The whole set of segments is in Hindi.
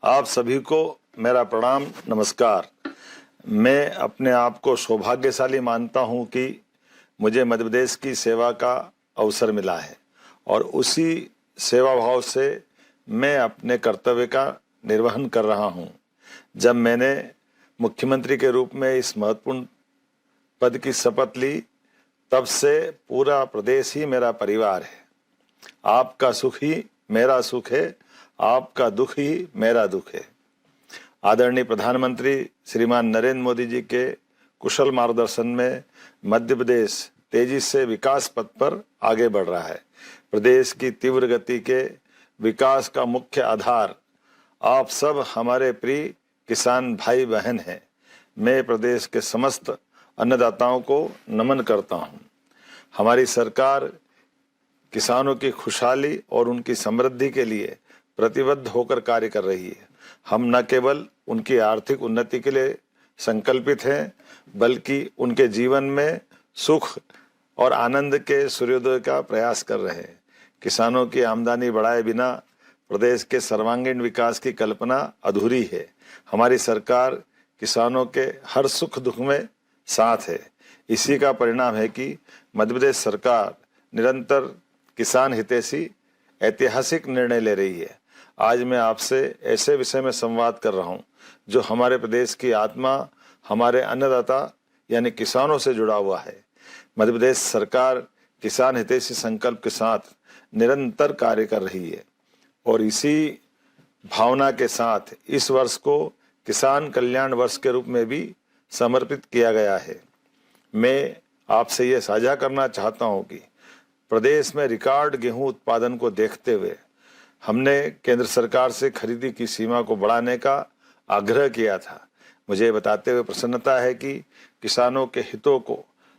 आप सभी को मेरा प्रणाम, नमस्कार। मैं अपने आप को सौभाग्यशाली मानता हूं कि मुझे मध्य प्रदेश की सेवा का अवसर मिला है और उसी सेवा भाव से मैं अपने कर्तव्य का निर्वहन कर रहा हूं। जब मैंने मुख्यमंत्री के रूप में इस महत्वपूर्ण पद की शपथ ली, तब से पूरा प्रदेश ही मेरा परिवार है। आपका सुख ही मेरा सुख है, आपका दुख ही मेरा दुख है। आदरणीय प्रधानमंत्री श्रीमान नरेंद्र मोदी जी के कुशल मार्गदर्शन में मध्य प्रदेश तेजी से विकास पथ पर आगे बढ़ रहा है। प्रदेश की तीव्र गति के विकास का मुख्य आधार आप सब हमारे प्रिय किसान भाई बहन हैं। मैं प्रदेश के समस्त अन्नदाताओं को नमन करता हूं। हमारी सरकार किसानों की खुशहाली और उनकी समृद्धि के लिए प्रतिबद्ध होकर कार्य कर रही है। हम न केवल उनकी आर्थिक उन्नति के लिए संकल्पित हैं, बल्कि उनके जीवन में सुख और आनंद के सूर्योदय का प्रयास कर रहे हैं। किसानों की आमदनी बढ़ाए बिना प्रदेश के सर्वांगीण विकास की कल्पना अधूरी है। हमारी सरकार किसानों के हर सुख दुख में साथ है। इसी का परिणाम है कि मध्य प्रदेश सरकार निरंतर किसान हितैषी ऐतिहासिक निर्णय ले रही है। आज मैं आपसे ऐसे विषय में संवाद कर रहा हूं जो हमारे प्रदेश की आत्मा, हमारे अन्नदाता यानी किसानों से जुड़ा हुआ है। मध्य प्रदेश सरकार किसान हितैषी संकल्प के साथ निरंतर कार्य कर रही है और इसी भावना के साथ इस वर्ष को किसान कल्याण वर्ष के रूप में भी समर्पित किया गया है। मैं आपसे ये साझा करना चाहता हूं कि प्रदेश में रिकॉर्ड गेहूं उत्पादन को देखते हुए हमने केंद्र सरकार से खरीदी की सीमा को बढ़ाने का आग्रह किया था। मुझे बताते हुए प्रसन्नता है कि किसानों के हितों को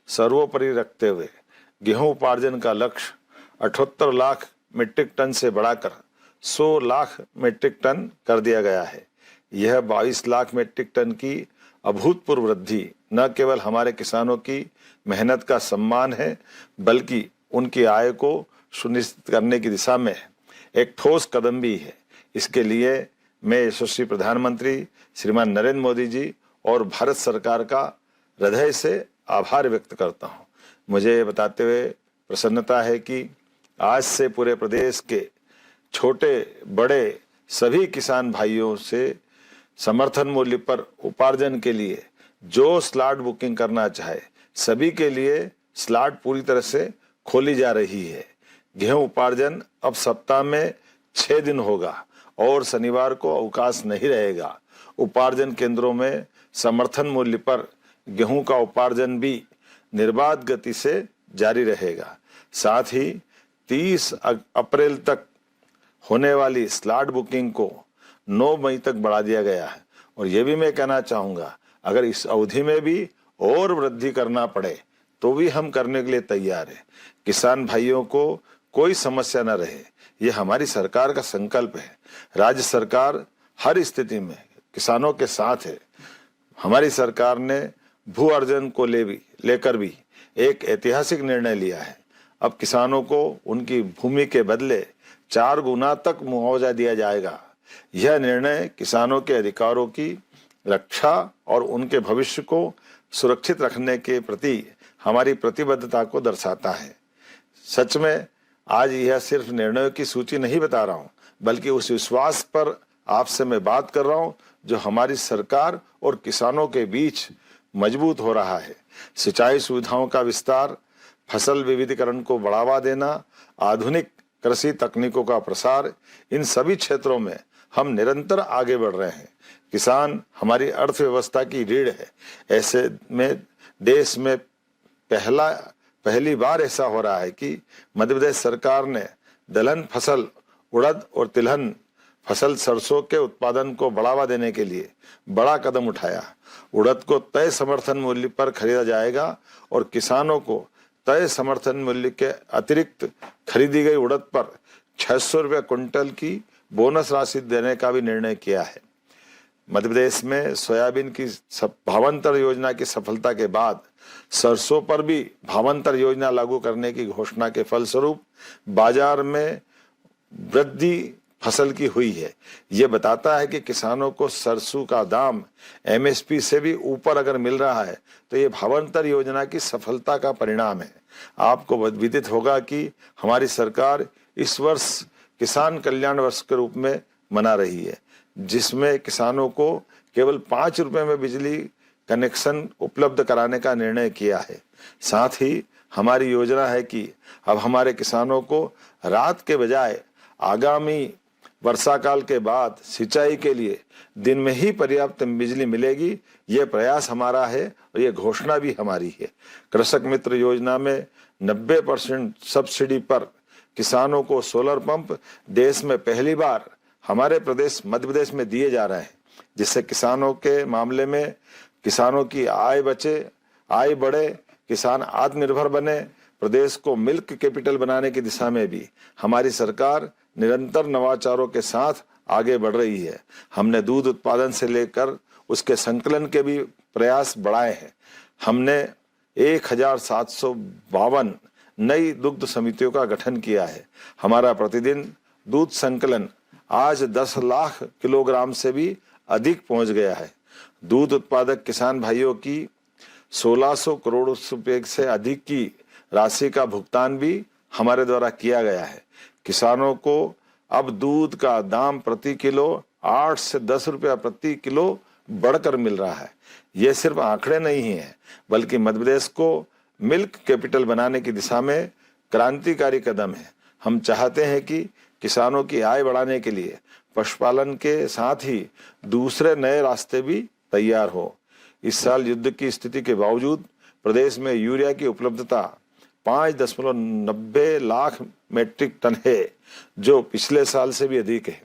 सर्वोपरि रखते हुए गेहूं उपार्जन का लक्ष्य 78 लाख मीट्रिक टन से बढ़ाकर 100 लाख मीट्रिक टन कर दिया गया है। यह 22 लाख मीट्रिक टन की अभूतपूर्व वृद्धि न केवल हमारे किसानों की मेहनत का सम्मान है, बल्कि उनकी आय को सुनिश्चित करने की दिशा में एक ठोस कदम भी है। इसके लिए मैं यशस्वी प्रधानमंत्री श्रीमान नरेंद्र मोदी जी और भारत सरकार का हृदय से आभार व्यक्त करता हूं। मुझे ये बताते हुए प्रसन्नता है कि आज से पूरे प्रदेश के छोटे बड़े सभी किसान भाइयों से समर्थन मूल्य पर उपार्जन के लिए जो स्लॉट बुकिंग करना चाहे, सभी के लिए स्लॉट पूरी तरह से खोली जा रही है। गेहूं उपार्जन अब सप्ताह में 6 दिन होगा और शनिवार को अवकाश नहीं रहेगा। उपार्जन केंद्रों में समर्थन मूल्य पर गेहूं का उपार्जन भी निर्बाध गति से जारी रहेगा। साथ ही 30 अप्रैल तक होने वाली स्लॉट बुकिंग को 9 मई तक बढ़ा दिया गया है। और ये भी मैं कहना चाहूँगा, अगर इस अवधि में भी और वृद्धि करना पड़े तो भी हम करने के लिए तैयार हैं। किसान भाइयों को कोई समस्या न रहे, ये हमारी सरकार का संकल्प है। राज्य सरकार हर स्थिति में किसानों के साथ है। हमारी सरकार ने भू अर्जन को लेकर भी एक ऐतिहासिक निर्णय लिया है। अब किसानों को उनकी भूमि के बदले 4 गुना तक मुआवजा दिया जाएगा। यह निर्णय किसानों के अधिकारों की रक्षा और उनके भविष्य को सुरक्षित रखने के प्रति हमारी प्रतिबद्धता को दर्शाता है। सच में आज यह सिर्फ निर्णयों की सूची नहीं बता रहा हूं, बल्कि उस विश्वास पर आपसे मैं बात कर रहा हूं जो हमारी सरकार और किसानों के बीच मजबूत हो रहा है। सिंचाई सुविधाओं का विस्तार, फसल विविधीकरण को बढ़ावा देना, आधुनिक कृषि तकनीकों का प्रसार, इन सभी क्षेत्रों में हम निरंतर आगे बढ़ रहे हैं। किसान हमारी अर्थव्यवस्था की रीढ़ है। ऐसे में देश में पहली बार ऐसा हो रहा है कि मध्य प्रदेश सरकार ने दलहन फसल उड़द और तिलहन फसल सरसों के उत्पादन को बढ़ावा देने के लिए बड़ा कदम उठाया। उड़द को तय समर्थन मूल्य पर खरीदा जाएगा और किसानों को तय समर्थन मूल्य के अतिरिक्त खरीदी गई उड़द पर 600 रुपये क्विंटल की बोनस राशि देने का भी निर्णय किया है। मध्य प्रदेश में सोयाबीन की भावांतर योजना की सफलता के बाद सरसों पर भी भावांतर योजना लागू करने की घोषणा के फलस्वरूप बाजार में वृद्धि फसल की हुई है। ये बताता है कि किसानों को सरसों का दाम MSP से भी ऊपर अगर मिल रहा है तो ये भावांतर योजना की सफलता का परिणाम है। आपको विदित होगा कि हमारी सरकार इस वर्ष किसान कल्याण वर्ष के रूप में मना रही है, जिसमें किसानों को केवल 5 रुपए में बिजली कनेक्शन उपलब्ध कराने का निर्णय किया है। साथ ही हमारी योजना है कि अब हमारे किसानों को रात के बजाय आगामी वर्षा काल के बाद सिंचाई के लिए दिन में ही पर्याप्त बिजली मिलेगी। ये प्रयास हमारा है और ये घोषणा भी हमारी है। कृषक मित्र योजना में 90% सब्सिडी पर किसानों को सोलर पंप देश में पहली बार हमारे प्रदेश मध्य प्रदेश में दिए जा रहे हैं, जिससे किसानों के मामले में किसानों की आय बढ़े, किसान आत्मनिर्भर बने। प्रदेश को मिल्क कैपिटल बनाने की दिशा में भी हमारी सरकार निरंतर नवाचारों के साथ आगे बढ़ रही है। हमने दूध उत्पादन से लेकर उसके संकलन के भी प्रयास बढ़ाए हैं। हमने 1752 नई दुग्ध समितियों का गठन किया है। हमारा प्रतिदिन दूध संकलन आज 10 लाख किलोग्राम से भी अधिक पहुंच गया है। दूध उत्पादक किसान भाइयों की 1600 करोड़ रुपए से अधिक की राशि का भुगतान भी हमारे द्वारा किया गया है। किसानों को अब दूध का दाम प्रति किलो 8 से 10 रुपया प्रति किलो बढ़कर मिल रहा है। ये सिर्फ आंकड़े नहीं हैं, बल्कि मध्य प्रदेश को मिल्क कैपिटल बनाने की दिशा में क्रांतिकारी कदम है। हम चाहते हैं कि किसानों की आय बढ़ाने के लिए पशुपालन के साथ ही दूसरे नए रास्ते भी तैयार हो। इस साल युद्ध की स्थिति के बावजूद प्रदेश में यूरिया की उपलब्धता 5.90 लाख मेट्रिक टन है, जो पिछले साल से भी अधिक है।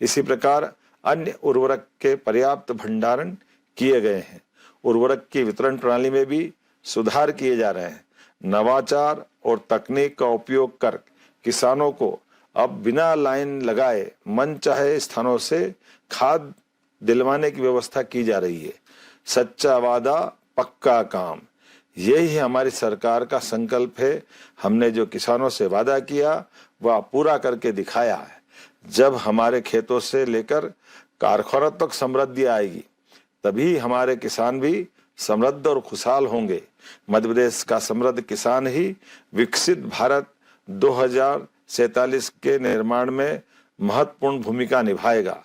इसी प्रकार अन्य उर्वरक के पर्याप्त भंडारण किए गए हैं। उर्वरक की वितरण प्रणाली में भी सुधार किए जा रहे हैं। नवाचार और तकनीक का उपयोग कर किसानों को अब बिना लाइन लगाए मनचाहे स्थानों से खाद दिलवाने की व्यवस्था की जा रही है। सच्चा वादा पक्का काम, यही हमारी सरकार का संकल्प है। हमने जो किसानों से वादा किया वह पूरा करके दिखाया है। जब हमारे खेतों से लेकर कारखानों तक समृद्धि आएगी, तभी हमारे किसान भी समृद्ध और खुशहाल होंगे। मध्य प्रदेश का समृद्ध किसान ही विकसित भारत 2047 के निर्माण में महत्वपूर्ण भूमिका निभाएगा।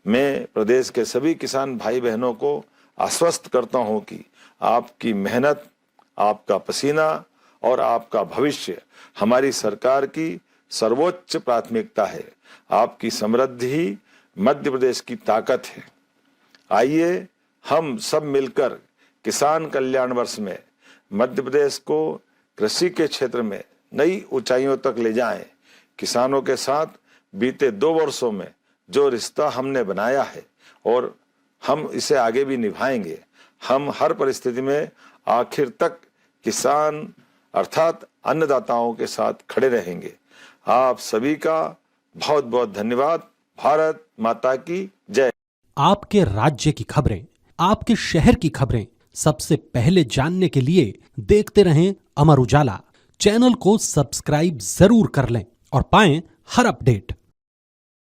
मैं प्रदेश के सभी किसान भाई बहनों को आश्वस्त करता हूं कि आपकी मेहनत, आपका पसीना और आपका भविष्य हमारी सरकार की सर्वोच्च प्राथमिकता है। आपकी समृद्धि ही मध्य प्रदेश की ताकत है। आइए हम सब मिलकर किसान कल्याण वर्ष में मध्य प्रदेश को कृषि के क्षेत्र में नई ऊंचाइयों तक ले जाएं। किसानों के साथ बीते 2 वर्षों में जो रिश्ता हमने बनाया है और हम इसे आगे भी निभाएंगे। हम हर परिस्थिति में आखिर तक किसान अर्थात अन्नदाताओं के साथ खड़े रहेंगे। आप सभी का बहुत बहुत धन्यवाद। भारत माता की जय। आपके राज्य की खबरें, आपके शहर की खबरें सबसे पहले जानने के लिए देखते रहें अमर उजाला। चैनल को सब्सक्राइब जरूर कर लें और पाएं हर अपडेट।